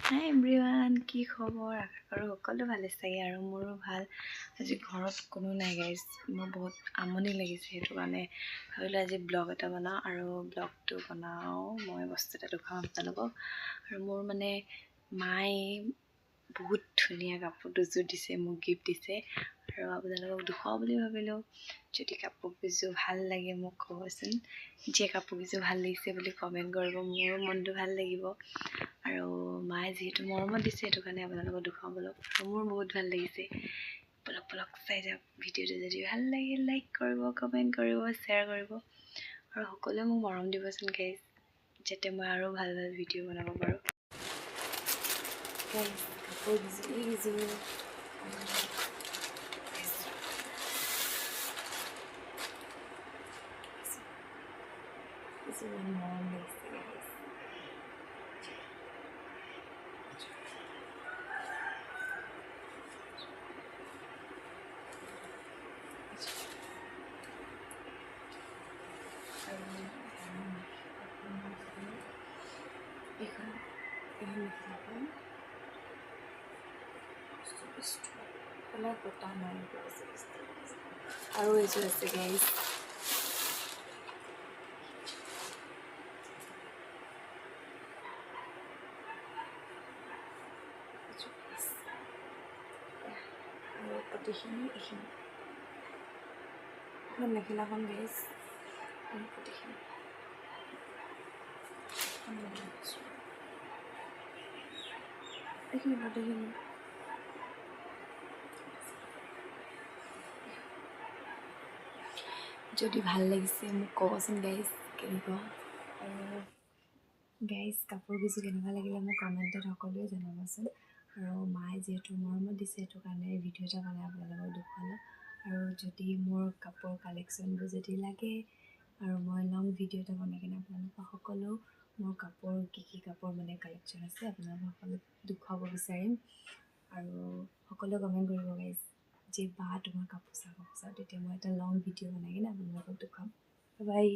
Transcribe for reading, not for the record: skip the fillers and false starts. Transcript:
হাই everyone, কি খবৰ? আশা কৰোঁ সকলো ভালে চাগে আৰু মোৰো ভাল। আজি ঘৰত কোনো নাই গাইজ, মোৰ বহুত আমনি লাগিছে, সেইটো কাৰণে ভাবিলোঁ আজি ব্লগ এটা বনাওঁ। আৰু ব্লগটো বনাওঁ মই বস্তু এটা দেখুৱাম আপোনালোকক। আৰু মোৰ মানে মায়ে বহুত ধুনীয়া কাপোৰ দুযোৰ দিছে, মোক গিফ্ট দিছে আৰু আপোনালোকক দেখুৱাওঁ বুলি ভাবিলোঁ। যদি কাপোৰ কেইযোৰ ভাল লাগে মোক ক'বচোন, যে কাপোৰ কেইযোৰ ভাল লাগিছে বুলি কমেণ্ট কৰিব, মোৰো মনটো ভাল লাগিব। আৰু মায়ে যিহেতু মৰমত দিছে, সেইটো কাৰণে আপোনালোকক দেখুৱাম বলক। আৰু মোৰ বহুত ভাল লাগিছে, বলক চাই যাওক ভিডিঅ'টো। যদি ভাল লাগে লাইক কৰিব, কমেণ্ট কৰিব, শ্বেয়াৰ কৰিব আৰু সকলোৱে মোক মৰম দিবচোন গাইজ, যাতে মই আৰু ভাল ভাল ভিডিঅ' বনাব পাৰোঁ। গাইজ কাপোৰ এইযোৰ মৰম লাগিছে গাইজ। আৰু এইযোৰ আছে গাইজ, আৰু প্ৰতিখিনি এইখিনি মেখেলাখন গাইজ, আৰু প্ৰতিখিনি এইখিনি গোটেইখিনি। যদি ভাল লাগিছে মোক ক'বচোন গাইজ কেনেকুৱা। আৰু গাইজ কাপোৰ কেইযোৰ কেনেকুৱা লাগিলে মোক কমেণ্টত সকলোৱে জনাবচোন। আৰু মায়ে যিহেতু মৰমত দিছে, সেইটো কাৰণে ভিডিঅ' এটা বনাই আপোনালোকক দেখুৱালোঁ। আৰু যদি মোৰ কাপোৰ কালেকশ্যনবোৰ যদি লাগে আৰু মই লং ভিডিঅ' এটা বনাই কিনে আপোনালোকক সকলো মোৰ কাপোৰ কি কাপোৰ মানে কালেকশ্যন আছে আপোনালোকক সকলো দেখুৱাব বিচাৰিম। আৰু সকলোৱে কমেণ্ট কৰিব গাইজ যে বা তোমাৰ কাপোৰ চাওঁ, তেতিয়া মই এটা লং ভিডিঅ' বনাই কিনে আপোনালোকক দেখুৱাম। বাই।